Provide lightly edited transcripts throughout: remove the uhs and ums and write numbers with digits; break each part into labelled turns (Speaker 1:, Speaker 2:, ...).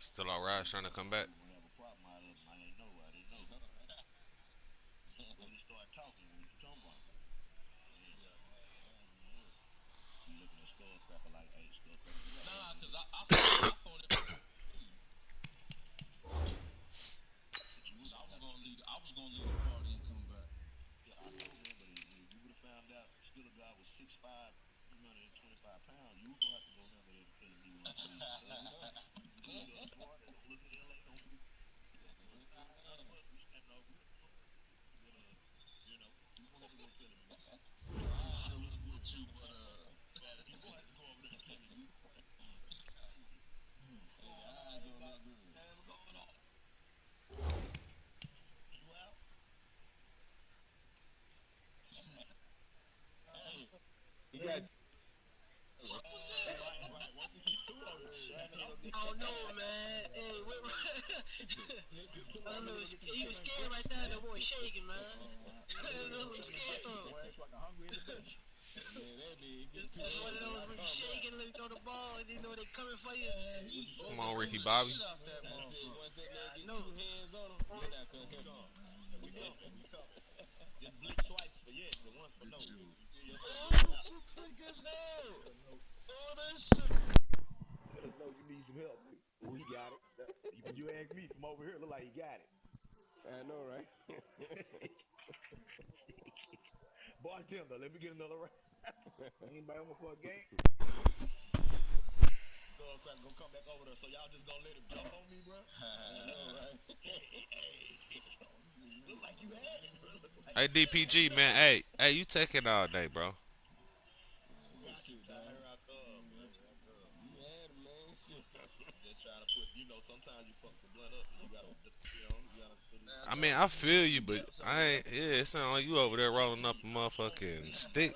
Speaker 1: Still all right, trying to come back.
Speaker 2: I don't know, man. Hey, I don't know. He was scared right there. That boy shaking, man. That was scared though. That's one of those when you shaking, look throw the ball, and you know they coming for you.
Speaker 1: Come on, Ricky Bobby.
Speaker 2: No. Oh, shit, thick as hell. Oh, that shit.
Speaker 3: No, you need some help. Oh, he got it. When you ask me from over here, look like he got it.
Speaker 4: I know, right?
Speaker 3: Bartender, let me get another round. Anybody on for a game? Crack gonna come back over there, so y'all just gonna let him jump on me, bro? I know, right? Look like you had it, bro. Like
Speaker 1: Hey, DPG, man. Hey, you taking all day, bro.
Speaker 4: Shit, man.
Speaker 3: here I come, man.
Speaker 4: You had him, man. Shit.
Speaker 3: Just trying to put, sometimes you fuck the blunt up, and you gotta, put it.
Speaker 1: I mean, I feel you, but I ain't. Yeah, it sound like you over there rolling up a motherfucking stick.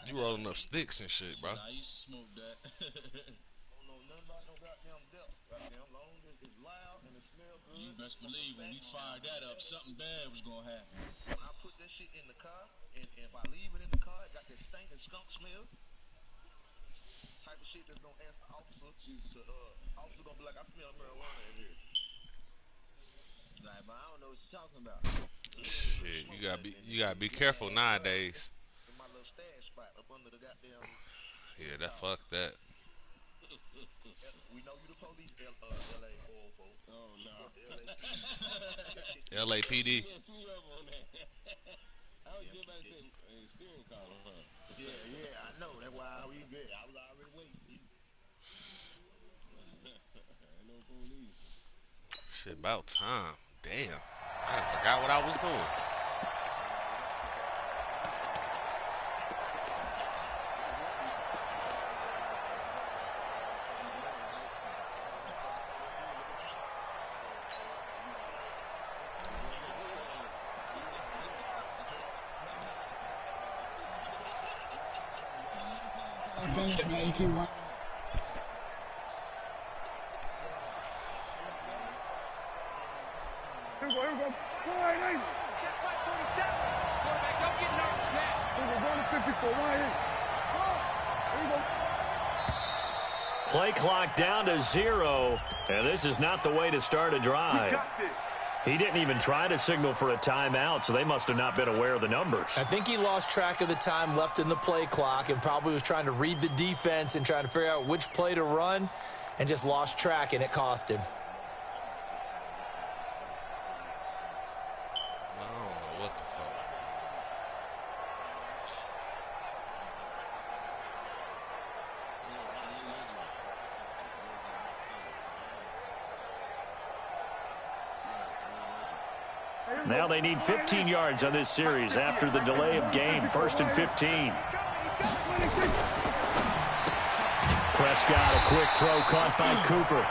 Speaker 1: You rolling up sticks and shit, bro.
Speaker 2: I used to smoke that.
Speaker 3: Don't know nothing about no goddamn depth. Goddamn long as it's loud and it smells
Speaker 2: You
Speaker 3: good.
Speaker 2: best believe when we fired that up, something bad was gonna happen.
Speaker 3: When I put that shit in the car, and if I leave it in the car, it got that stinking skunk smell. Type of shit that's gonna ask the officer to officer gonna be like, I smell marijuana in here.
Speaker 2: Like, but I don't know what you're talking about.
Speaker 1: Shit, you gotta be careful nowadays.
Speaker 3: In my little stash spot up under the goddamn.
Speaker 1: Yeah, that fuck that.
Speaker 3: We know you the police, LA 404.
Speaker 4: Oh, no.
Speaker 1: LAPD.
Speaker 4: Yes, me up on that. I was just about to say, steering column, huh?
Speaker 3: Yeah, I know. That's why we good. I was already waiting.
Speaker 4: Ain't no police.
Speaker 1: Shit, about time. Damn, I done forgot what I was doing.
Speaker 3: Here we go. Wide eight.
Speaker 5: Check right 47. Quarterback, don't get nervous now.
Speaker 3: Here we go. 154. Wide eight. Here we go.
Speaker 6: Play clock down to 0, and this is not the way to start a drive.
Speaker 5: We got this.
Speaker 6: He didn't even try to signal for a timeout, so they must have not been aware of the numbers.
Speaker 7: I think he lost track of the time left in the play clock and probably was trying to read the defense and trying to figure out which play to run and just lost track, and it cost him.
Speaker 1: I don't know what the fuck.
Speaker 6: Now they need 15 yards on this series after the delay of game. 1st and 15. Prescott, a quick throw caught by Cooper.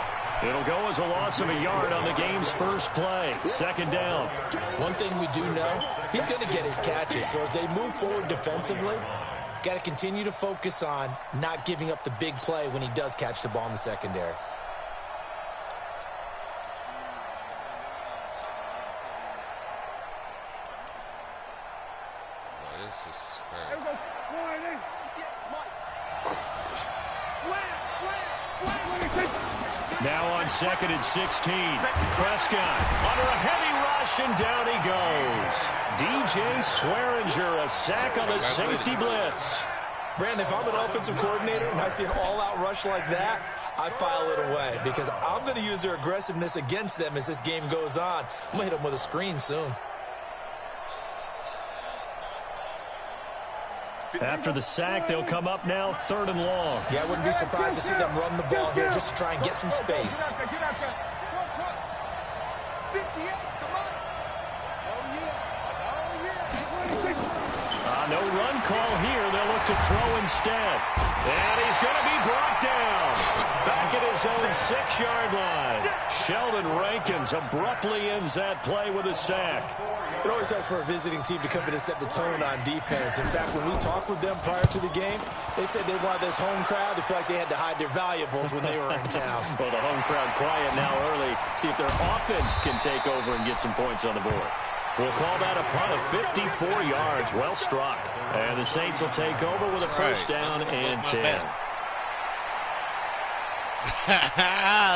Speaker 6: It'll go as a loss of a yard on the game's first play. 2nd down.
Speaker 7: One thing we do know, he's going to get his catches. So as they move forward defensively, got to continue to focus on not giving up the big play when he does catch the ball in the secondary.
Speaker 1: Boy, this is
Speaker 3: Here we
Speaker 1: crazy.
Speaker 3: go. Wide eight.
Speaker 5: Slam.
Speaker 6: Now on 2nd and 16. Prescott under a heavy rush, and down he goes. DJ Swearinger, a sack on the safety blitz.
Speaker 7: Brandon, if I'm an offensive coordinator and I see an all-out rush like that, I file it away because I'm going to use their aggressiveness against them as this game goes on. I'm going to hit them with a screen soon.
Speaker 6: After the sack, they'll come up now 3rd and long.
Speaker 7: Yeah, I wouldn't be surprised to see them run the ball here just to try and get some space.
Speaker 6: No run call here. They'll look to throw instead. And he's going to be brought down. Back at his own 6-yard line. Sheldon Rankins abruptly ends that play with a sack.
Speaker 7: It always helps for a visiting team to come in and set the tone on defense. In fact, when we talked with them prior to the game, they said they wanted this home crowd to feel like they had to hide their valuables when they were in town.
Speaker 6: Well, the home crowd quiet now early. See if their offense can take over and get some points on the board. We'll call that a punt of 54 yards. Well struck. And the Saints will take over with a first down and 10.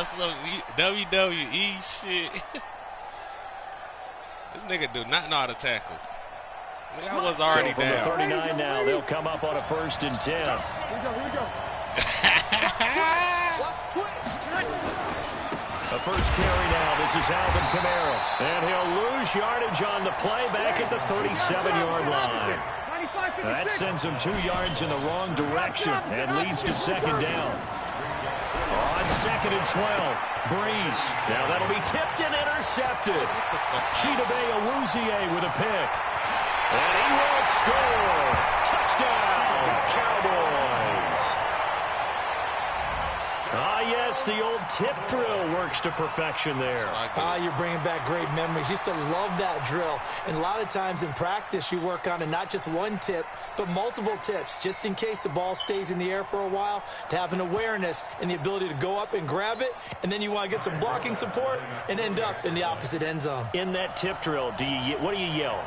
Speaker 1: So, WWE shit. This nigga do not know how to tackle. I was already
Speaker 6: so from
Speaker 1: down.
Speaker 6: the 39 now, they'll come up on a 1st and 10.
Speaker 5: Here we go.
Speaker 6: The first carry now. This is Alvin Kamara. And he'll lose yardage on the play back at the 37-yard line. That sends him 2 yards in the wrong direction and leads to 2nd down. On 2nd and 12, Breeze. Now that'll be tipped and intercepted. Chidobe Awuzie with a pick. And he will score. Touchdown, Cowboys. Ah, yes, the old tip drill works to perfection there.
Speaker 7: You're bringing back great memories. Used to love that drill. And a lot of times in practice, you work on it, not just one tip, but multiple tips, just in case the ball stays in the air for a while, to have an awareness and the ability to go up and grab it, and then you want to get some blocking support and end up in the opposite end zone.
Speaker 6: In that tip drill, what do you yell?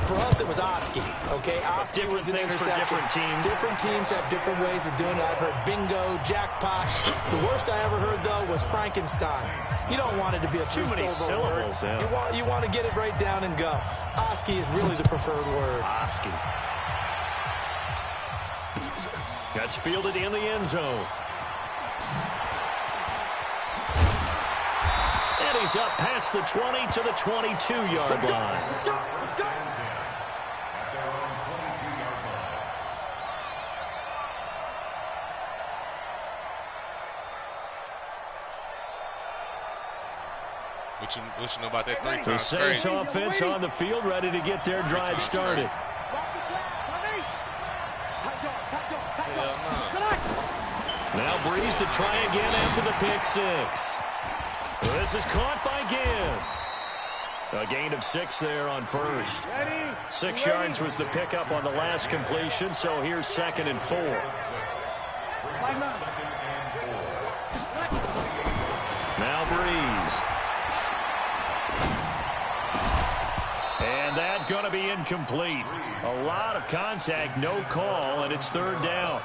Speaker 7: For us, it was Oski, okay? Oski
Speaker 6: Different
Speaker 7: was an
Speaker 6: things for
Speaker 7: interception.
Speaker 6: different teams.
Speaker 7: Different teams have different ways of doing it. I've heard bingo, jackpot. The worst I ever heard, though, was Frankenstein. You don't want it to be a
Speaker 6: Too many
Speaker 7: syllable
Speaker 6: syllables,
Speaker 7: word.
Speaker 6: yeah.
Speaker 7: You want to get it right down and go. Oski is really the preferred word.
Speaker 6: Oski. That's fielded in the end zone. And he's up past the 20 to the 22-yard line.
Speaker 1: What you know about that 3
Speaker 6: The
Speaker 1: times
Speaker 6: Saints
Speaker 1: crazy?
Speaker 6: offense on the field, ready to get their drive started.
Speaker 1: Hell no.
Speaker 6: Now Breeze to try again after the pick 6. This is caught by Ginn. A gain of 6 there on first. 6 yards was the pickup on the last completion, so here's 2nd and 4. Now Breeze. And that going to be incomplete. A lot of contact, no call, and it's 3rd down.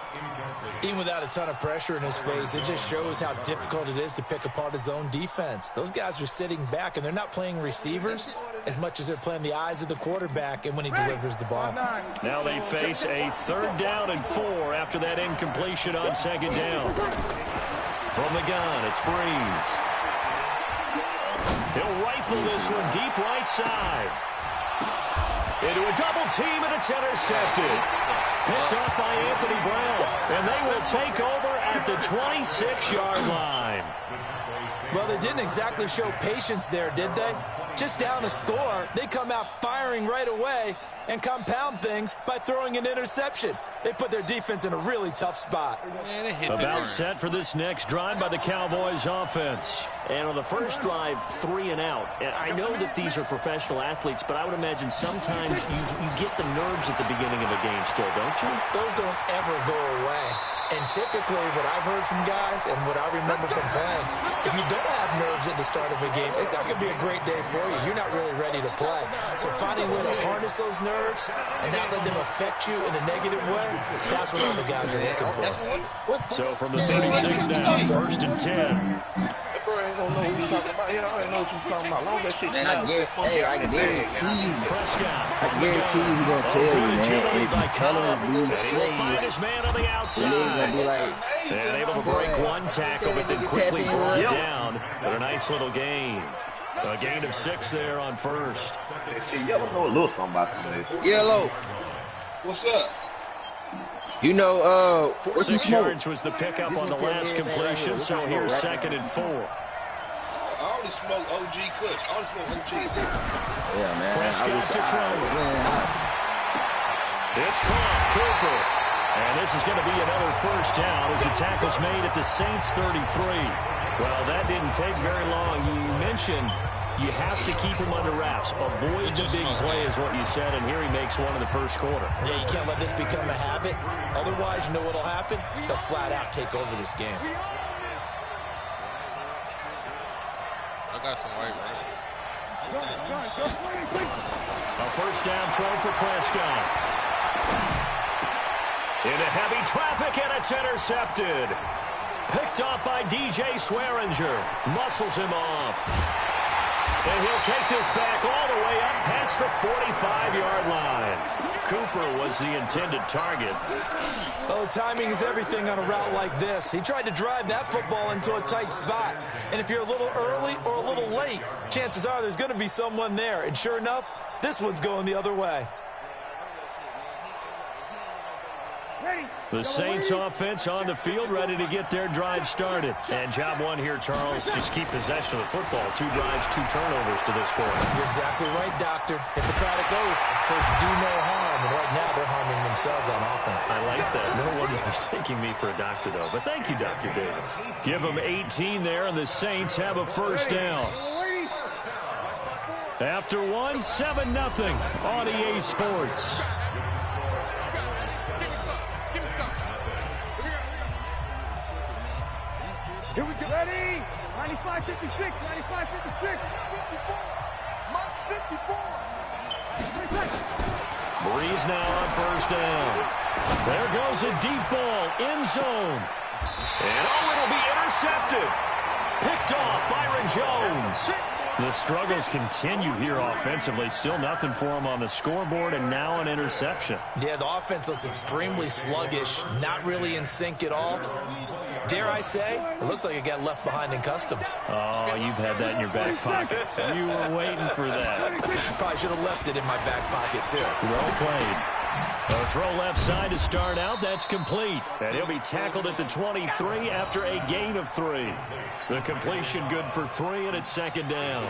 Speaker 7: Even without a ton of pressure in his face, it just shows how difficult it is to pick apart his own defense. Those guys are sitting back, and they're not playing receivers as much as they're playing the eyes of the quarterback and when he delivers the ball.
Speaker 6: Now they face a 3rd down and 4 after that incompletion on 2nd down. From the gun, it's Breeze. He'll rifle this one deep right side. Into a double team, and it's intercepted. Picked up by Anthony Brown, and they will take over at the 26-yard line.
Speaker 7: Well, they didn't exactly show patience there, did they? Just down a score, they come out firing right away and compound things by throwing an interception. They put their defense in a really tough spot.
Speaker 1: Man, they hit
Speaker 6: About set for this next drive by the Cowboys offense.
Speaker 8: And on the first drive, 3 and out. And I know that these are professional athletes, but I would imagine sometimes you get the nerves at the beginning of a game still, don't you?
Speaker 7: Those don't ever go away. And typically, what I've heard from guys and what I remember from playing, if you don't have nerves at the start of a game, it's not going to be a great day for you. You're not really ready to play. So finding a way to harness those nerves and not let them affect you in a negative way, that's what all the guys are looking for.
Speaker 6: So from the 36 now, 1st and 10.
Speaker 3: Bro, ain't gonna know what he's talking about. Yeah, I already know what you're talking about. Long as that shit.
Speaker 9: Man, I guarantee you.
Speaker 6: Prescott.
Speaker 9: I guarantee you he's gonna tell you, man. If you tell him to be
Speaker 6: Find his man on the
Speaker 9: he's
Speaker 6: outside.
Speaker 9: gonna be like,
Speaker 6: And able to break one tackle, but then quickly brought down. But a nice little gain. A gain of 6 there on 1st.
Speaker 3: Yellow know a little something about today.
Speaker 9: Yellow.
Speaker 10: What's up?
Speaker 9: You know, what you
Speaker 6: 6
Speaker 9: smoke?
Speaker 6: yards was the pickup on the last completion, so here's 2nd and 4.
Speaker 10: I only smoke OG Kush. I only smoke OG.
Speaker 9: Yeah, man.
Speaker 6: Prescott to throw.
Speaker 9: Man,
Speaker 6: It's caught, Cooper. And this is going to be another 1st down as the tackle's made at the Saints 33. Well, that didn't take very long. You mentioned you have to keep him under wraps. Avoid the big play is what you said, and here he makes one in the 1st quarter.
Speaker 7: Yeah, you can't let this become a habit. Otherwise, you know what'll happen? They'll flat out take over this game.
Speaker 1: I got some white rice.
Speaker 6: A 1st down throw for Prescott. Into heavy traffic, and it's intercepted. Picked off by DJ Swearinger. Muscles him off. And he'll take this back all the way up past the 45-yard line. Cooper was the intended target.
Speaker 7: Oh, timing is everything on a route like this. He tried to drive that football into a tight spot. And if you're a little early or a little late, chances are there's going to be someone there. And sure enough, this one's going the other way.
Speaker 6: The Saints offense on the field, ready to get their drive started. And job one here, Charles, just keep possession of the football. 2 drives, 2 turnovers to this point.
Speaker 7: You're exactly right, Doctor. Hippocratic oath. First, do no harm. And right now, they're harming themselves on offense.
Speaker 6: I like that. No one is mistaking me for a doctor, though. But thank you, Dr. Davis. Give them 18 there, and the Saints have a 1st down. After 1, 7-0 on EA Sports.
Speaker 5: Here we go. Ready? 95-56, 95-56, 54, Mark 54.
Speaker 6: Breeze now on 1st down. There goes a deep ball, end zone. And it'll be intercepted. Picked off Byron Jones. The struggles continue here offensively. Still nothing for him on the scoreboard, and now an interception.
Speaker 7: Yeah, the offense looks extremely sluggish, not really in sync at all. Dare I say, it looks like it got left behind in customs.
Speaker 6: Oh, you've had that in your back pocket. You were waiting for that.
Speaker 7: Probably should have left it in my back pocket, too.
Speaker 6: Well played. A throw left side to start out. That's complete. And he'll be tackled at the 23 after a gain of 3. The completion good for 3, and it's 2nd down.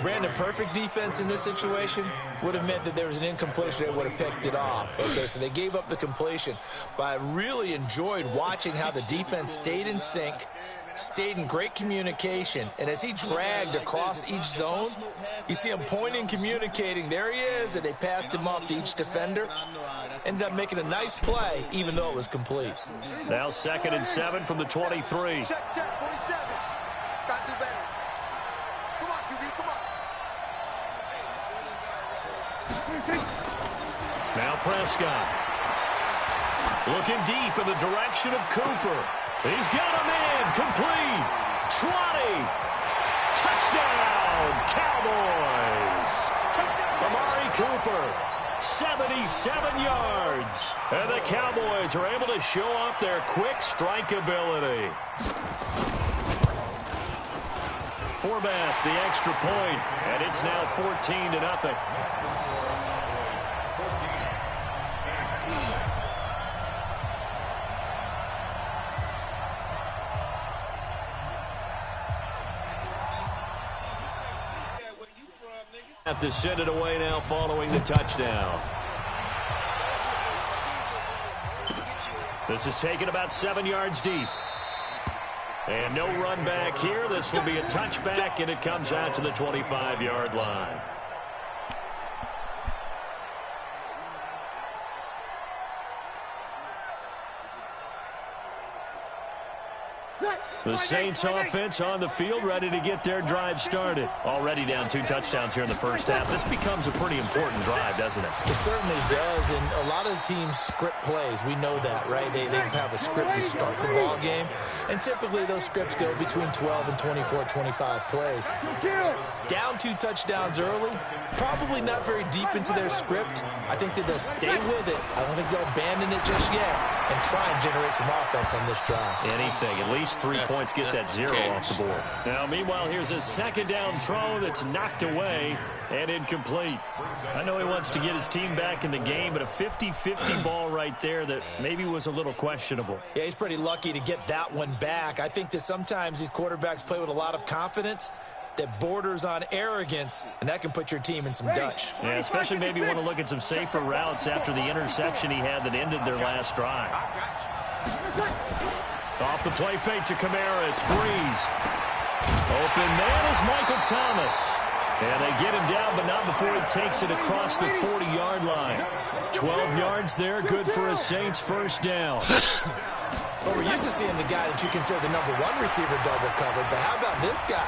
Speaker 7: Brandon, perfect defense in this situation would have meant that there was an incompletion that would have picked it off. Okay, so they gave up the completion. But I really enjoyed watching how the defense stayed in sync, stayed in great communication, and as he dragged across each zone, you see him pointing, communicating. There he is, and they passed him off to each defender. Ended up making a nice play, even though it was complete.
Speaker 6: Now 2nd and 7 from the 23.
Speaker 5: Check, 47. Got to do better. Come on, QB, come on.
Speaker 6: Now Prescott. Looking deep in the direction of Cooper. He's got him in. Complete. 20. Touchdown, Cowboys. Amari Cooper, 77 yards. And the Cowboys are able to show off their quick strike ability. Forbath, the extra point, and it's now 14-0. Have to send it away now following the touchdown. This is taken about 7 yards deep. And no run back here. This will be a touchback, and it comes out to the 25-yard line. The Saints offense on the field, ready to get their drive started. Already down 2 touchdowns here in the first half. This becomes a pretty important drive, doesn't it?
Speaker 7: It certainly does, and a lot of the teams script plays. We know that, right? They have a script to start the ball game, and typically those scripts go between 12 and 24, 25 plays. Down 2 touchdowns early, probably not very deep into their script. I think that they'll stay with it. I don't think they'll abandon it just yet and try and generate some offense on this drive.
Speaker 6: Anything, at least 3 points, get that 0 off the board. Now, meanwhile, here's a second down throw that's knocked away and incomplete. I know he wants to get his team back in the game, but a 50-50 ball right there that maybe was a little questionable.
Speaker 7: Yeah, he's pretty lucky to get that one back. I think that sometimes these quarterbacks play with a lot of confidence that borders on arrogance, and that can put your team in some Dutch.
Speaker 6: Yeah, especially maybe want to look at some safer routes after the interception he had that ended their last drive. Off the play fake to Kamara, it's Breeze. Open man is Michael Thomas. And they get him down, but not before he takes it across the 40-yard line. 12 yards there, good for a Saints first down.
Speaker 7: Well, we're used to seeing the guy that you consider the #1 receiver double covered, but how about this guy?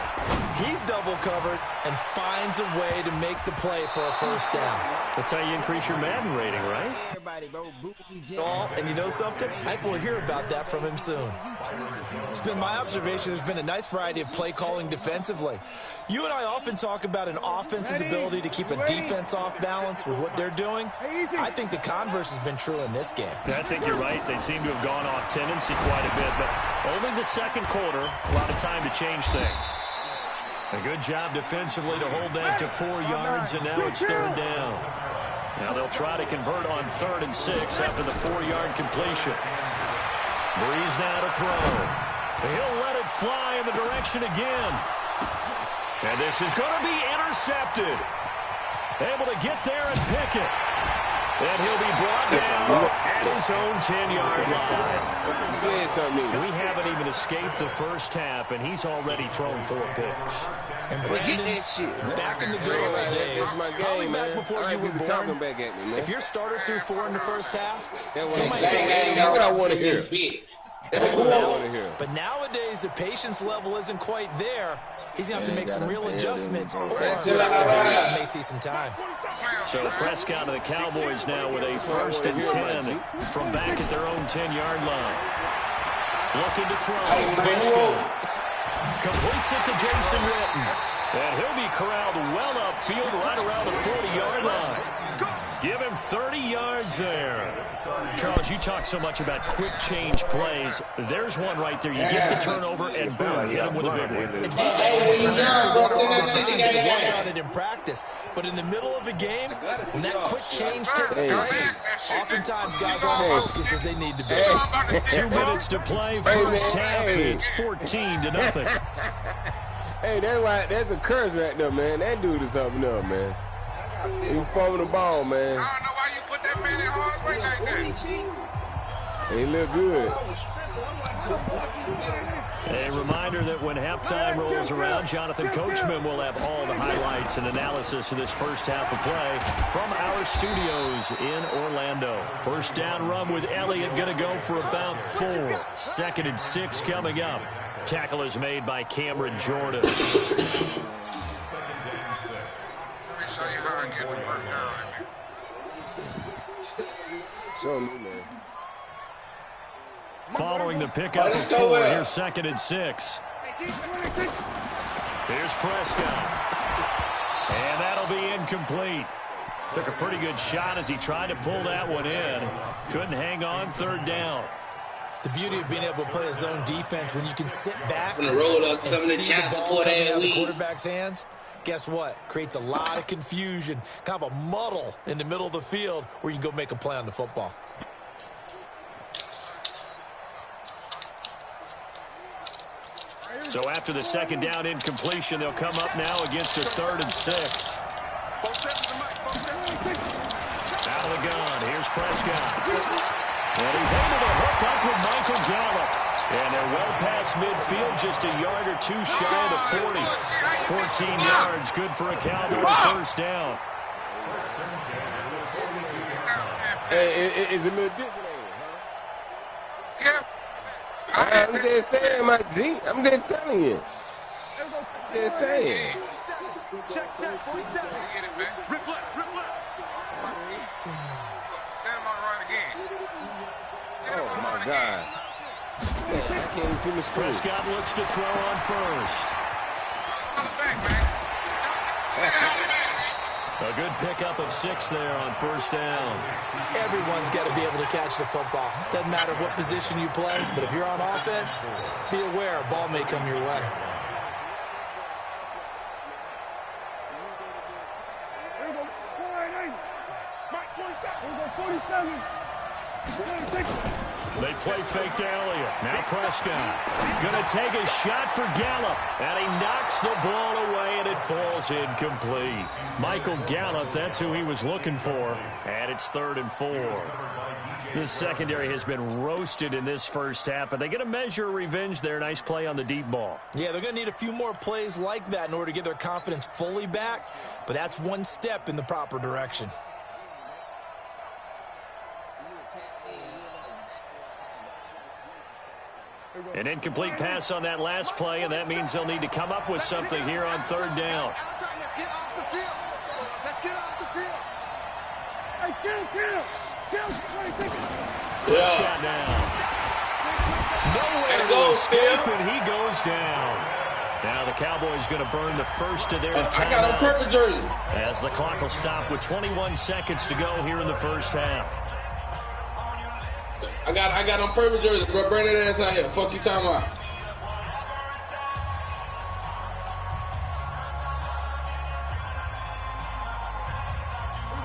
Speaker 7: He's double covered and finds a way to make the play for a first down.
Speaker 6: That's how you increase your Madden rating, right?
Speaker 7: And you know something? I think we'll hear about that from him soon. It's been my observation there's been a nice variety of play calling defensively. You and I often talk about an offense's ability to keep a defense off balance with what they're doing. I think the converse has been true in this game.
Speaker 6: I think you're right. They seem to have gone off tendency quite a bit, but only the second quarter, a lot of time to change things. A good job defensively to hold that to 4 yards, and now it's third down. Now they'll try to convert on 3rd and 6 after the 4-yard completion. Breeze now to throw. He'll let it fly in the direction again. And this is going to be intercepted. Able to get there and pick it. And he'll be brought down at his own 10-yard line. We haven't even escaped the first half, and he's already thrown 4 picks.
Speaker 7: And Brendan, back in the good old days, probably back before you were born, if your starter threw 4 in the first half, you might think,
Speaker 10: that's what I want to hear.
Speaker 7: But nowadays, the patience level isn't quite there. He's going to have to make some real adjustments, or may see some time.
Speaker 6: So Prescott of the Cowboys now with a 1st and 10 from back at their own 10-yard line. Looking to throw. Prescott completes it to Jason Witten. And he'll be corralled well upfield right around the 40-yard line. Give him 30 yards there. Charles, you talk so much about quick change plays. There's one right there. You get the turnover and boom, hit him with a good one.
Speaker 7: Work on it in practice. But in the middle of a game, when that quick change takes place, oftentimes guys aren't as focused as they need to be.
Speaker 6: 2 minutes to play, first half. It's 14-0.
Speaker 4: Hey, that's a curse right there, man. That dude is something up, man. He fumbled the ball, man.
Speaker 10: I don't know why you put that man in hard way like that.
Speaker 4: He look good.
Speaker 6: A reminder that when halftime rolls around, Jonathan Coachman will have all the highlights and analysis of this first half of play from our studios in Orlando. First down run with Elliott going to go for about 4. 2nd and 6 coming up. Tackle is made by Cameron Jordan. Following the pickup of 4, here's 2nd and 6. Here's Prescott. And that'll be incomplete. Took a pretty good shot as he tried to pull that one in. Couldn't hang on, 3rd down.
Speaker 7: The beauty of being able to play his own defense when you can sit back
Speaker 11: and roll up some of the
Speaker 7: see the ball coming out of the quarterback's hands. Guess what? Creates a lot of confusion, kind of a muddle in the middle of the field where you can go make a play on the football.
Speaker 6: So after the 2nd down incompletion, they'll come up now against a 3rd and 6. Out of the gun, here's Prescott. And he's able to hook up with Michael Gallup. And they're well past midfield, just a yard or 2 shy of the 40. 14 yards, good for a Cowboy first down.
Speaker 4: Hey, it's a little different, huh? I'm just saying, my G. I'm just telling you. Just saying.
Speaker 5: Check, 47.
Speaker 10: Get it, man.
Speaker 5: Rip left.
Speaker 10: Send him on the run again.
Speaker 4: Oh, my God. Man, I can't even see the screen.
Speaker 6: Prescott looks to throw on first.
Speaker 10: Back, man.
Speaker 6: A good pickup of 6 there on first down.
Speaker 7: Everyone's got to be able to catch the football. Doesn't matter what position you play, but if you're on offense, be aware a ball may come your way.
Speaker 6: They play fake to Elliott. Now Prescott. Going to take a shot for Gallup. And he knocks the ball away, and it falls incomplete. Michael Gallup, that's who he was looking for. And it's 3rd and 4. The secondary has been roasted in this first half, but they get a measure of revenge there. Nice play on the deep ball.
Speaker 7: Yeah, they're going to need a few more plays like that in order to get their confidence fully back. But that's one step in the proper direction.
Speaker 6: An incomplete pass on that last play, and that means they'll need to come up with something here on 3rd down.
Speaker 5: Let's get off the field. Let's get off the field.
Speaker 6: Prescott now. Nowhere to escape, and he goes down. Now the Cowboys going to burn the first of their timeouts.
Speaker 10: I got on purple jersey.
Speaker 6: As the clock will stop with 21 seconds to go here in the first half.
Speaker 10: I got on purple jersey, bro. Bring that ass out here. Fuck you talking about.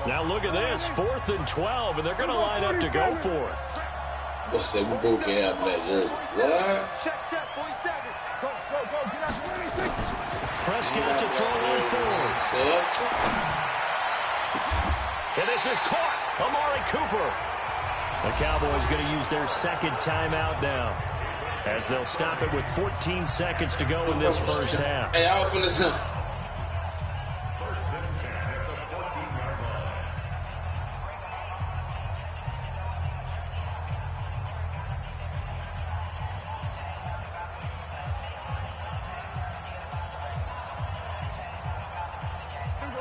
Speaker 6: Now look at this, 4th and 12, and they're going to line up to go for it.
Speaker 10: I said we both can't have that jersey. What?
Speaker 5: Check, 47. Go, get out the way.
Speaker 6: Prescott to throw on 4. And this is caught. Amari Cooper. The Cowboys going to use their second timeout now, as they'll stop it with 14 seconds to go in this first half.
Speaker 10: Hey, I was finna.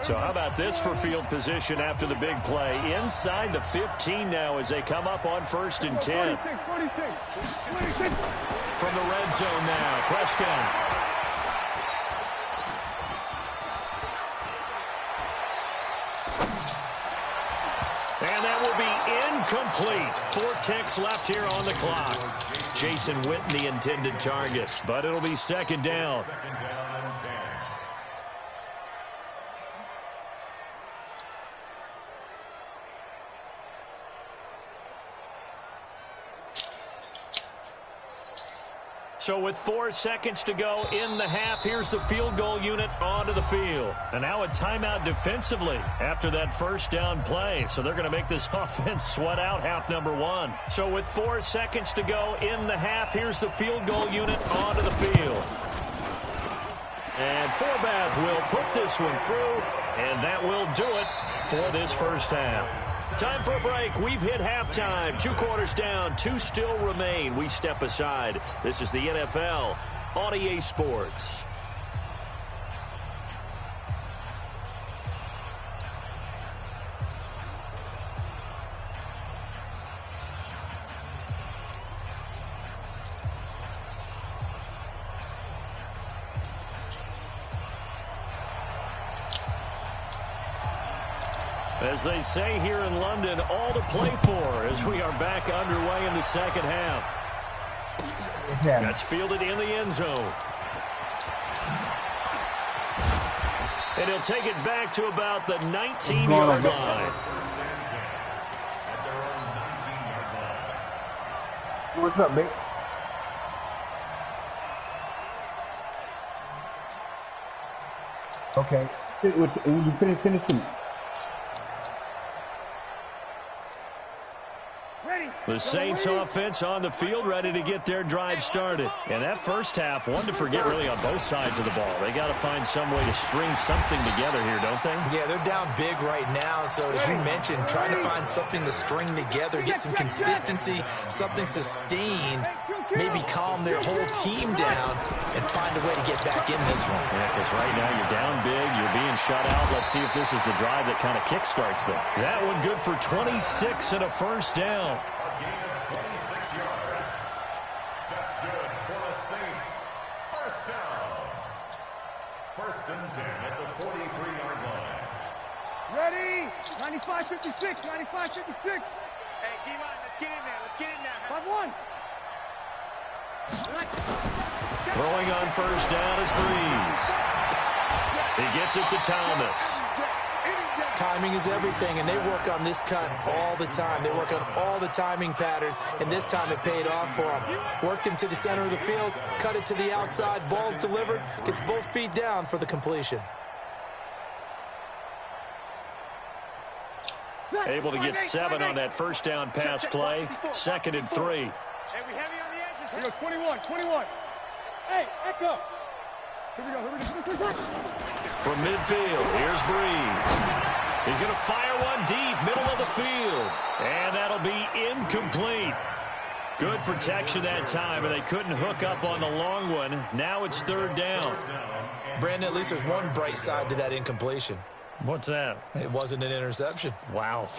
Speaker 6: So how about this for field position after the big play? Inside the 15 now as they come up on 1st and 10. From the red zone now, Prescott. And that will be incomplete. 4 ticks left here on the clock. Jason Witten, the intended target, but it'll be 2nd down. So with 4 seconds to go in the half, here's the field goal unit onto the field. And now a timeout defensively after that first down play. So they're going to make this offense sweat out half number 1. So with 4 seconds to go in the half, here's the field goal unit onto the field. And Forbath will put this one through, and that will do it for this first half. Time for a break. We've hit halftime. 2 quarters down. 2 still remain. We step aside. This is the NFL on EA Sports. As they say here in London, all to play for as we are back underway in the second half. That's fielded in the end zone. And he'll take it back to about the 19-yard line.
Speaker 4: What's up, mate? Okay. When you finish.
Speaker 5: Ready.
Speaker 6: The Saints offense on the field, ready to get their drive started. And that first half, one to forget really on both sides of the ball. They got to find some way to string something together here, don't they?
Speaker 7: Yeah, they're down big right now. So as you mentioned, trying to find something to string together, get some consistency, something sustained, maybe calm their whole team down and find a way to get back in this one.
Speaker 6: Yeah, because right now you're down big, you're being shut out. Let's see if this is the drive that kind of kickstarts them. That one good for 26 and a first down.
Speaker 11: Ready? 95-56, 95-56. Hey, D-line, let's get in there. Let's get in there. 5-1.
Speaker 6: Throwing on first down is Breeze. He gets it to Thomas.
Speaker 7: Timing is everything, and they work on this cut all the time. They work on all the timing patterns, and this time it paid off for them. Worked him to the center of the field, cut it to the outside, ball's delivered, gets both feet down for the completion.
Speaker 6: Able to get 7 on that first down pass play. 2nd and 3.
Speaker 11: Hey, we heavy on the edges. Here we go, 21. Hey, Echo. Here we go.
Speaker 6: From midfield, here's Breeze. He's going to fire one deep, middle of the field. And that'll be incomplete. Good protection that time, and they couldn't hook up on the long one. Now it's 3rd down.
Speaker 7: Brandon, at least there's one bright side to that incompletion.
Speaker 6: What's that?
Speaker 7: It wasn't an interception.
Speaker 6: Wow.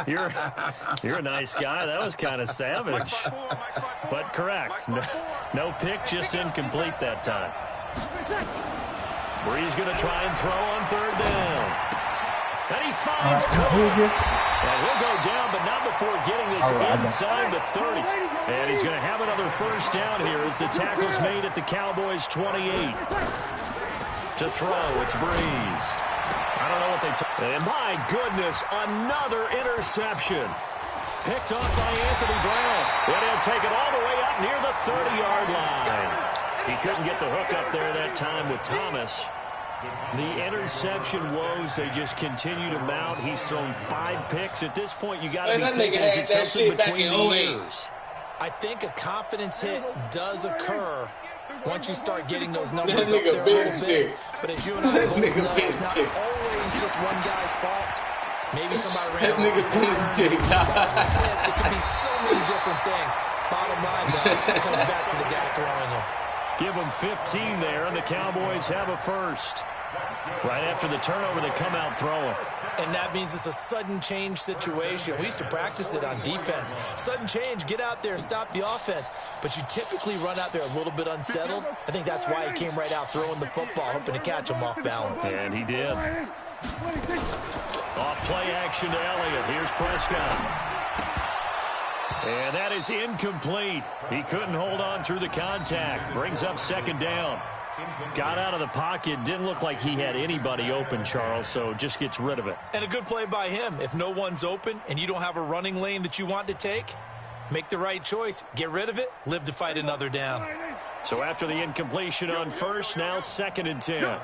Speaker 6: You're a nice guy. That was kind of savage. But correct. No pick, just incomplete that time. Breeze going to try and throw on 3rd down. And he finds Cook. And he'll go down, but not before getting this inside the 30. And he's going to have another first down here as the tackle's made at the Cowboys' 28. To throw, it's Breeze. I don't know what they took. And my goodness, another interception. Picked off by Anthony Brown. And he'll take it all the way up near the 30-yard line. He couldn't get the hook up there that time with Thomas. The interception woes, they just continue to mount. He's thrown 5 picks. At this point, you got to be thinking, is it something between the ears?
Speaker 7: I think a confidence hit does occur once you start getting those numbers up there a little bit. But as you and I both know, it's not always just one guy's fault. Maybe somebody ran a wrong pattern. It could be so many different things. Bottom line, though, it comes back to the guy throwing them.
Speaker 6: Give them 15 there, and the Cowboys have a first. Right after the turnover, they come out throwing.
Speaker 7: And that means it's a sudden change situation. We used to practice it on defense. Sudden change, get out there, stop the offense. But you typically run out there a little bit unsettled. I think that's why he came right out throwing the football, hoping to catch him off balance.
Speaker 6: And he did. Off play action to Elliott. Here's Prescott. And that is incomplete. He couldn't hold on through the contact. Brings up 2nd down. Got out of the pocket. Didn't look like he had anybody open, Charles, so just gets rid of it.
Speaker 7: And a good play by him. If no one's open and you don't have a running lane that you want to take, make the right choice. Get rid of it. Live to fight another down.
Speaker 6: So after the incompletion on first, now 2nd and 10.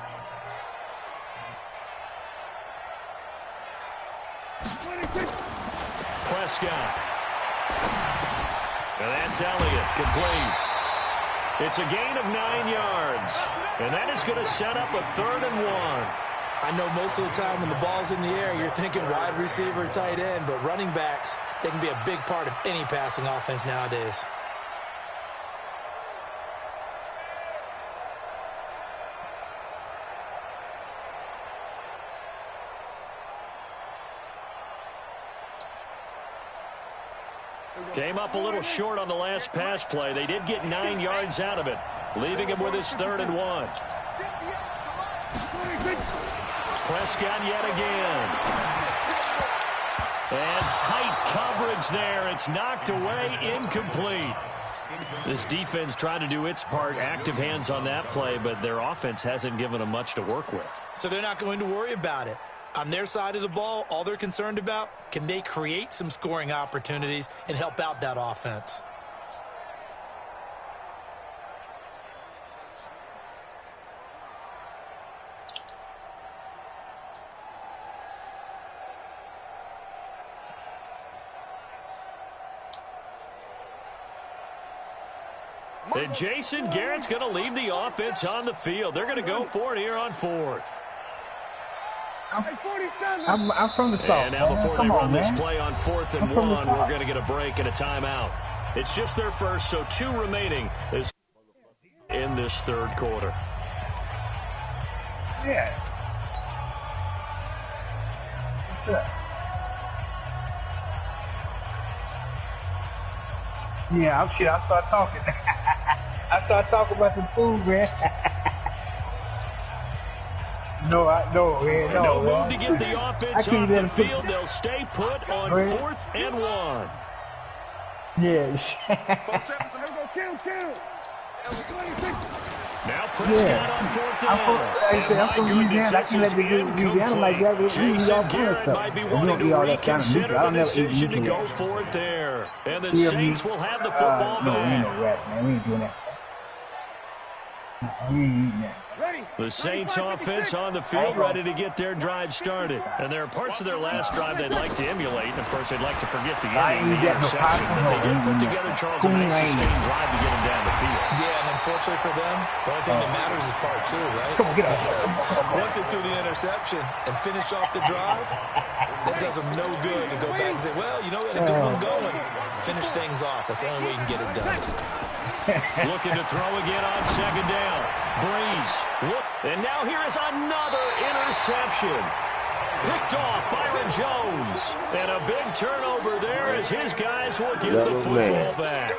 Speaker 6: Prescott. And that's Elliott, complete. It's a gain of 9 yards. And that is going to set up a 3rd and 1.
Speaker 7: I know most of the time when the ball's in the air, you're thinking wide receiver, tight end, but running backs, they can be a big part of any passing offense nowadays.
Speaker 6: Came up a little short on the last pass play. They did get 9 yards out of it, leaving him with his 3rd and 1. Prescott yet again. And tight coverage there. It's knocked away, incomplete. This defense trying to do its part, active hands on that play, but their offense hasn't given them much to work with.
Speaker 7: So they're not going to worry about it. On their side of the ball, all they're concerned about, can they create some scoring opportunities and help out that offense?
Speaker 6: And Jason Garrett's going to leave the offense on the field. They're going to go for it here on 4th.
Speaker 12: I'm from the South.
Speaker 6: And now before they run this
Speaker 12: man.
Speaker 6: play on 4th and 1, we're going to get a break and a timeout. It's just their first, so 2 remaining in this 3rd quarter.
Speaker 12: Yeah. What's up? Yeah, I start talking. I start talking about the food, man. No, man.
Speaker 6: No move to get the offense off the field. They'll stay put on 4th and 1.
Speaker 12: Yeah.
Speaker 6: Now Prescott on 4th down.
Speaker 12: I'm from Louisiana. I can let the Louisiana like that.
Speaker 6: Jason Garrett might be wanting to reconsider the decision to go for it there. And the Saints will have the football
Speaker 12: back. No, we ain't
Speaker 6: back.
Speaker 12: no rat, man. We ain't doing that. No, we ain't eating that.
Speaker 6: The Saints offense on the field ready to get their drive started. And there are parts of their last drive they'd like to emulate. And, of course, they'd like to forget the ending, the interception. But they did put together, Charles, a nice sustained drive to get them down the field.
Speaker 7: Yeah, and unfortunately for them, the only thing that matters is part 2, right?
Speaker 12: Come on, get out.
Speaker 7: Once they threw the interception and finish off the drive, that does them no good to go back and say, well, you know, we had a good one going. Finish things off. That's the only way you can get it done.
Speaker 6: Looking to throw again on 2nd down. Breeze. And now here is another interception. Picked off Byron Jones. And a big turnover there as his guys will get the football back.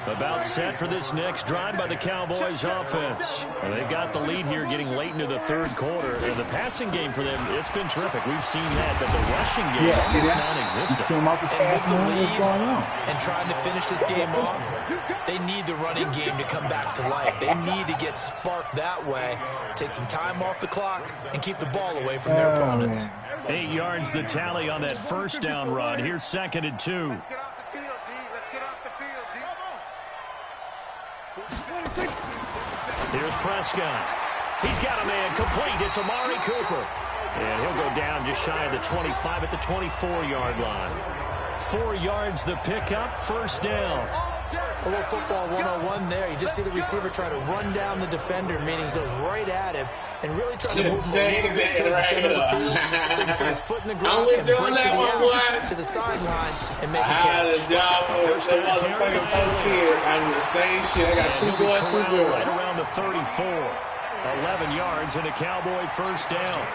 Speaker 6: About set for this next drive by the Cowboys offense. And they've got the lead here getting late into the 3rd quarter. And the passing game for them, it's been terrific. We've seen that, but the rushing game is non-existent.
Speaker 7: And with the lead and trying to finish this game off, they need the running game to come back to life. They need to get sparked that way, take some time off the clock, and keep the ball away from their opponents.
Speaker 6: 8 yards the tally on that 1st down run. Here's 2nd and 2. Here's Prescott. He's got a man complete. It's Amari Cooper. And he'll go down just shy of the 25 at the 24-yard line. 4 yards the pickup, 1st down.
Speaker 7: A little football 101 there. You just see the receiver try to run down the defender, meaning he goes right at him and really try to move him a little bit towards the center of the field. So he can put his foot in the ground and break to the sideline and make a catch.
Speaker 10: I'm the same shit. I got 2 boys, 2 girls.
Speaker 6: Right around the 34. 11 yards and a Cowboy 1st down.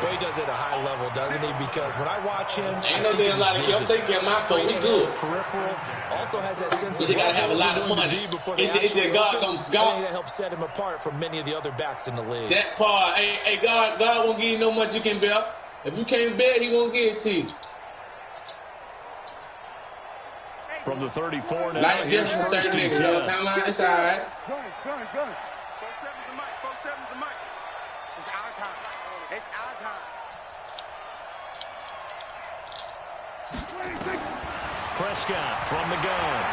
Speaker 7: But he does it at a high level, doesn't he? Because when I watch him,
Speaker 10: ain't no damn lot of kill. I'm taking care of my phone. We good.
Speaker 7: Peripheral also has that sense of
Speaker 10: you gotta have a lot of money. It's that God
Speaker 7: that helps set him apart from many of the other backs in the league.
Speaker 10: That part, hey, God won't give you no much you can bear. If you can't bear, He won't give it to you.
Speaker 6: From the 34 now,
Speaker 10: like
Speaker 6: here's
Speaker 10: different
Speaker 6: 1st and 10.
Speaker 10: timeline. It's all right.
Speaker 11: Go. 4-7's the mic. 4-7's the mic. It's our time. It's our time.
Speaker 6: Prescott from the gun.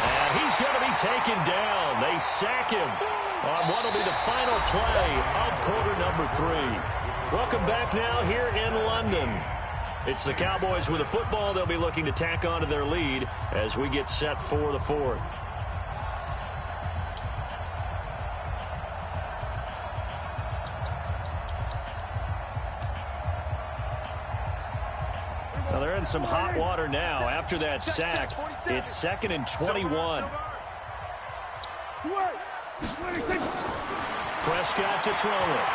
Speaker 6: And he's going to be taken down. They sack him on what will be the final play of quarter number 3. Welcome back now here in London. It's the Cowboys with the football. They'll be looking to tack on to their lead as we get set for the 4th. Now they're in some hot water now. After that sack, it's 2nd and 21. Prescott to throw it.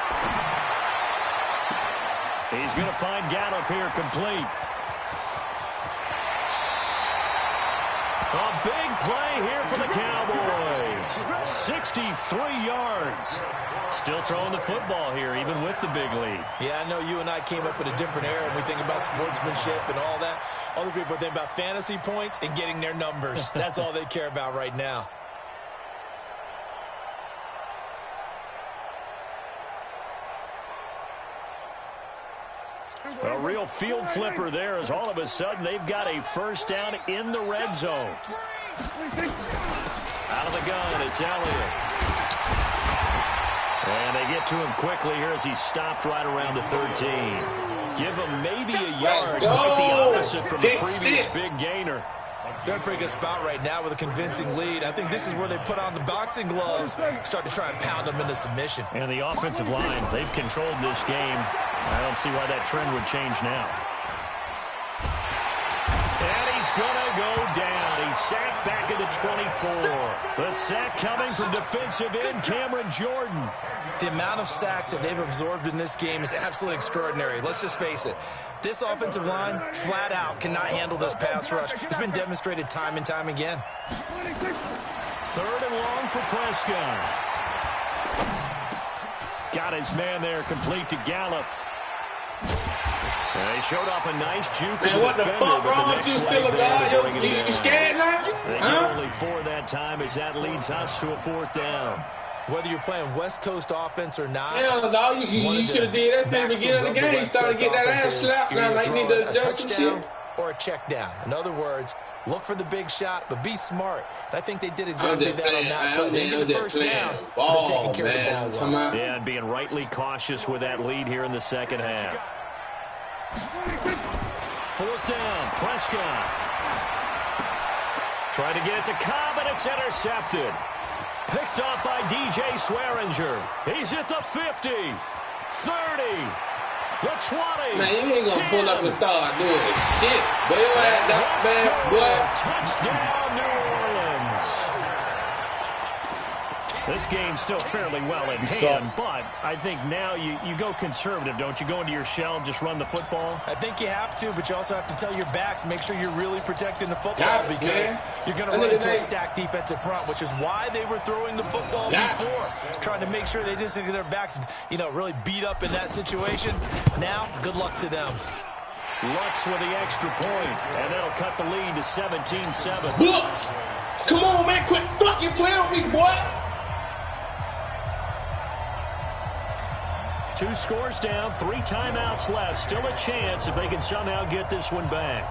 Speaker 6: He's going to find Gallup here complete. A big play here for the Cowboys. 63 yards. Still throwing the football here, even with the big lead.
Speaker 7: Yeah, I know you and I came up in a different era, and we think about sportsmanship and all that. Other people think about fantasy points and getting their numbers. That's all they care about right now.
Speaker 6: A real field flipper there as all of a sudden they've got a 1st down in the red zone. Out of the gun, it's Elliott. And they get to him quickly here as he's stopped right around the 13. Give him maybe a yard, quite the opposite from the previous big gainer.
Speaker 7: They're in a pretty good spot right now with a convincing lead. I think this is where they put on the boxing gloves, start to try and pound them into submission.
Speaker 8: And the offensive line, they've controlled this game. I don't see why that trend would change now. And he's going to go down. He's sacked back at the 24. The sack coming from defensive end Cameron Jordan.
Speaker 7: The amount of sacks that they've absorbed in this game is absolutely extraordinary. Let's just face it. This offensive line, flat out, cannot handle this pass rush. It's been demonstrated time and time again.
Speaker 8: 3rd and long for Prescott. Got his man there, complete to Gallup. They showed off a nice juke.
Speaker 10: Man, what the fuck wrong with you, still a guy? You scared now?
Speaker 8: They get only 4 that time as that leads us to a 4th down.
Speaker 7: Whether you're playing West Coast offense or not.
Speaker 10: Yeah, dog, you should have did that since the beginning of the game. You started to get that ass slapped now, like you need to adjust some shit.
Speaker 7: Or a check down. In other words, look for the big shot, but be smart. And I think they did exactly that on that play. They get the first down, but they're taking care of the ball well.
Speaker 8: Yeah, and being rightly cautious with that lead here in the second half. 4th down, Prescott. Trying to get it to Cobb, and it's intercepted. Picked off by DJ Swearinger. He's at the 50, 30, the 20.
Speaker 10: Man, you ain't gonna pull up and start doing shit. Boy, your ass that bad, boy.
Speaker 8: Touchdown, New Orleans. This game's still fairly well in hand, but I think now you go conservative, don't you? Go into your shell and just run the football?
Speaker 7: I think you have to, but you also have to tell your backs, make sure you're really protecting the football because you're going to run into a stacked defensive front, which is why they were throwing the football before, trying to make sure they just get their backs, really beat up in that situation. Now, good luck to them.
Speaker 8: Lux with the extra point, and that'll cut the lead to 17-7.
Speaker 10: Lux! Come on, man, quit fucking playing with me, boy!
Speaker 8: 2 scores down, 3 timeouts left. Still a chance if they can somehow get this one back.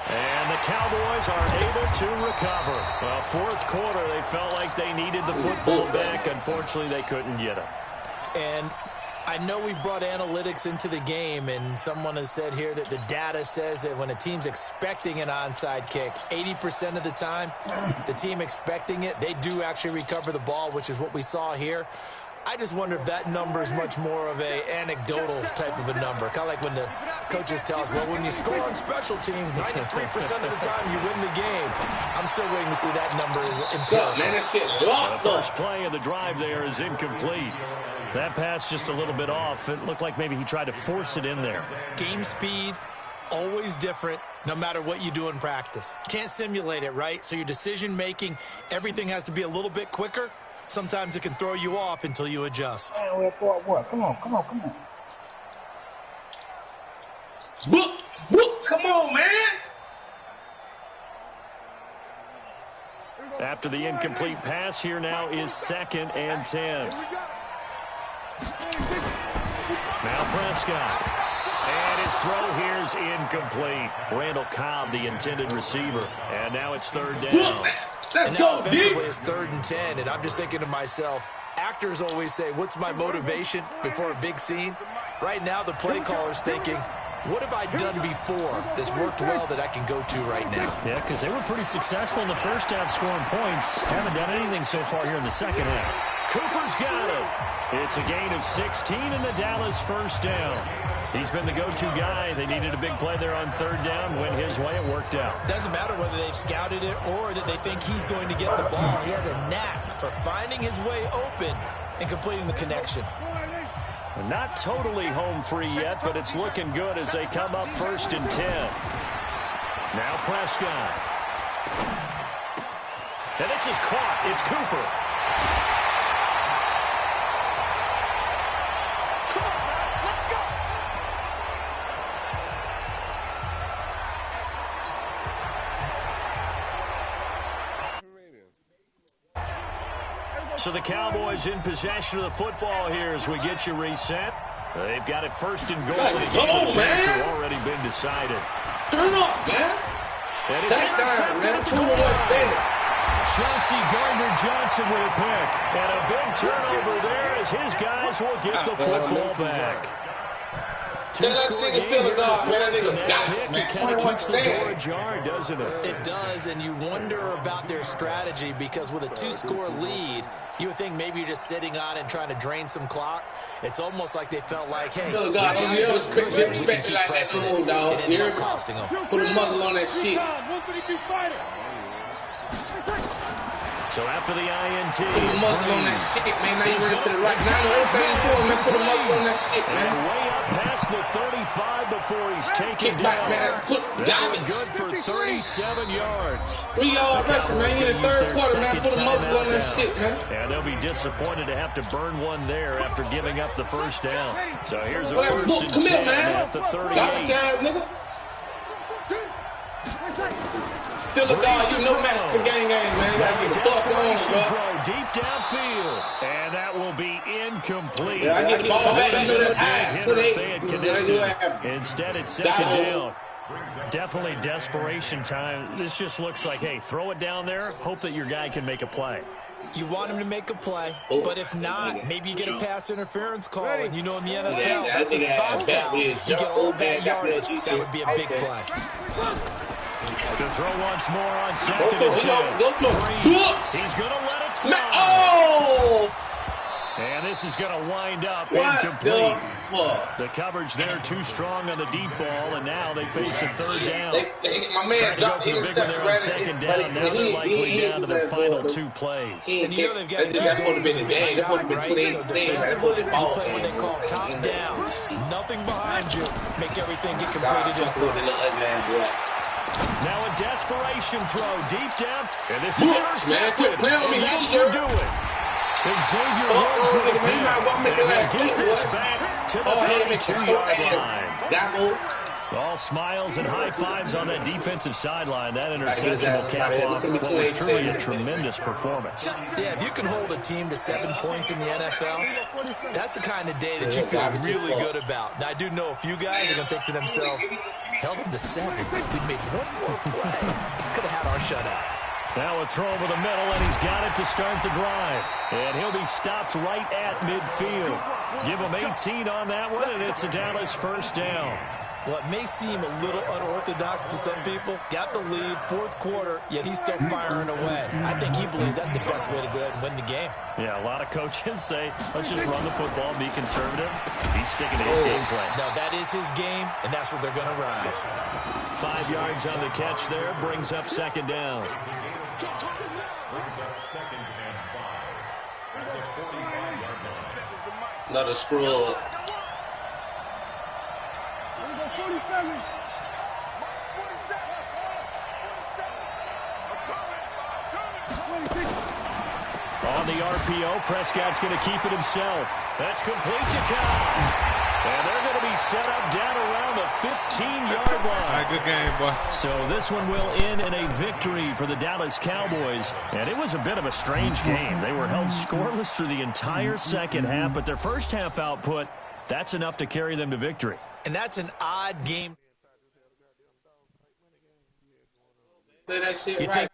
Speaker 8: And the Cowboys are able to recover. Well, 4th quarter, they felt like they needed the football back. Unfortunately, they couldn't get it.
Speaker 7: And I know we've brought analytics into the game, and someone has said here that the data says that when a team's expecting an onside kick, 80% of the time, the team expecting it, they do actually recover the ball, which is what we saw here. I just wonder if that number is much more of a anecdotal type of a number. Kind of like when the coaches tell us, well, when you score on special teams, 93% of the time you win the game. I'm still waiting to see that number is empirical.
Speaker 10: Man, that shit
Speaker 8: the first play of the drive there is incomplete. That pass just a little bit off. It looked like maybe he tried to force it in there.
Speaker 7: Game speed, always different, no matter what you do in practice. Can't simulate it, right? So your decision-making, everything has to be a little bit quicker. Sometimes it can throw you off until you adjust.
Speaker 12: Come on.
Speaker 10: Book, come on, man.
Speaker 8: After the incomplete pass, here now is 2nd and 10. Now Prescott. And his throw here is incomplete. Randall Cobb, the intended receiver. And now it's 3rd down.
Speaker 10: Let's go,
Speaker 7: defensively it's 3rd and 10, and I'm just thinking to myself, actors always say, what's my motivation before a big scene? Right now, the play caller's thinking, what have I done before that's worked well that I can go to right now?
Speaker 8: Yeah, because they were pretty successful in the first half scoring points. Haven't done anything so far here in the second half. Cooper's got it. It's a gain of 16 in the Dallas 1st down. He's been the go-to guy. They needed a big play there on 3rd down. Went his way. It worked out.
Speaker 7: Doesn't matter whether they've scouted it or that they think he's going to get the ball. He has a knack for finding his way open and completing the connection.
Speaker 8: Not totally home free yet, but it's looking good as they come up 1st and 10. Now Prescott. And this is caught. It's Cooper. So the Cowboys in possession of the football here as we get you reset. They've got it 1st and goal.
Speaker 10: Let's go, man.
Speaker 8: Already been decided.
Speaker 10: Turn up, man.
Speaker 8: And it's intercepted at the 20. Chauncey Gardner-Johnson with a pick. And a big turnover there as his guys will get the football back. two-score game
Speaker 10: still a
Speaker 8: here
Speaker 10: dog, man. That
Speaker 8: in the
Speaker 10: nigga got it, man.
Speaker 8: It kind of keeps the
Speaker 10: 21%.
Speaker 8: door ajar, doesn't it?
Speaker 7: It does, and you wonder about their strategy because with a 2-score lead, you would think maybe you're just sitting on it and trying to drain some clock. It's almost like they felt like, hey,
Speaker 10: Still a dog. Don't you ever respect it like that no more, dog.
Speaker 7: it
Speaker 10: You
Speaker 7: ended
Speaker 10: hear
Speaker 7: up
Speaker 10: me?
Speaker 7: costing them.
Speaker 10: Put a muzzle on that shit.
Speaker 8: So after the INT,
Speaker 10: Put a muzzle on that shit, man. Now you running to the right. Now I know everything you're doing, man. Put a muzzle on that shit, man.
Speaker 8: and way up past the 35 before he's taken
Speaker 10: Kick back,
Speaker 8: down.
Speaker 10: man. Put
Speaker 8: That
Speaker 10: diamonds.
Speaker 8: was good for 37 yards.
Speaker 10: 3-yard rushing, man. You in the third quarter, man. Put a muzzle on that shit, man.
Speaker 8: And they'll be disappointed to have to burn one there after giving up the first down. So here's a
Speaker 10: Well, that
Speaker 8: first and
Speaker 10: book, come here,
Speaker 8: 10
Speaker 10: man.
Speaker 8: at the 38.
Speaker 10: Garbage ass nigga. Still a dog. You know match to gang, man. You gotta get the fuck on,
Speaker 8: Desperation
Speaker 10: bro.
Speaker 8: throw deep downfield. And that will be incomplete.
Speaker 10: Yeah, I get the ball back. You know that's high. 28.
Speaker 8: Instead, it's second down. Definitely desperation time. This just looks like, hey, throw it down there, hope that your guy can make a play.
Speaker 7: You want him to make a play, but if not, maybe you get a pass interference call, and you know in the NFL, that's a spot foul. You get all that yardage, that would be a big play.
Speaker 8: To throw once more on second and 10.
Speaker 10: Go to him.
Speaker 8: He's going to let it fly.
Speaker 10: Oh!
Speaker 8: And this is going to wind up
Speaker 10: What
Speaker 8: incomplete.
Speaker 10: the fuck?
Speaker 8: The coverage there too strong on the deep ball, and now they face a third down.
Speaker 10: My man dropped the interception right
Speaker 8: second down. Now they're likely down to their final two plays.
Speaker 7: And you know they've got
Speaker 10: That would have been the game. That would have been
Speaker 7: right?
Speaker 10: 28
Speaker 7: So
Speaker 10: same.
Speaker 7: defensively, you play what they call top down. Nothing behind you. Make everything get completed in front.
Speaker 8: Now a desperation throw deep down, and this is
Speaker 10: Brooks, man,
Speaker 8: intercepted.
Speaker 10: quit playing with me,
Speaker 8: And that
Speaker 10: user.
Speaker 8: should do it. Xavier Woods with a pick. Get this back to the 32-yard line. All smiles and high fives on that defensive sideline. That interception will cap off what was truly a tremendous performance.
Speaker 7: Yeah, if you can hold a team to 7 points in the NFL, that's the kind of day that you feel really good about. Now, I do know a few guys are going to think to themselves, held them to 7. If we'd made one more play, could have had our shutout.
Speaker 8: Now a throw over the middle, and he's got it to start the drive. And he'll be stopped right at midfield. Give him 18 on that one, and it's a Dallas first down.
Speaker 7: Well, it may seem a little unorthodox to some people. Got the lead, fourth quarter, yet he's still firing away. I think he believes that's the best way to go ahead and win the game.
Speaker 8: Yeah, a lot of coaches say, let's just run the football and be conservative. He's sticking to his game plan.
Speaker 7: No, that is his game, and that's what they're going to ride.
Speaker 8: 5 yards on the catch there, brings up second down.
Speaker 10: Another screw up.
Speaker 8: On the RPO, Prescott's going to keep it himself. That's complete to Cobb. And they're going to be set up down around the 15-yard line.
Speaker 1: All right, good game, boy.
Speaker 8: So this one will end in a victory for the Dallas Cowboys. And it was a bit of a strange game. They were held scoreless through the entire second half, but their first half output, that's enough to carry them to victory.
Speaker 7: And that's an odd game.
Speaker 10: Play that shit right.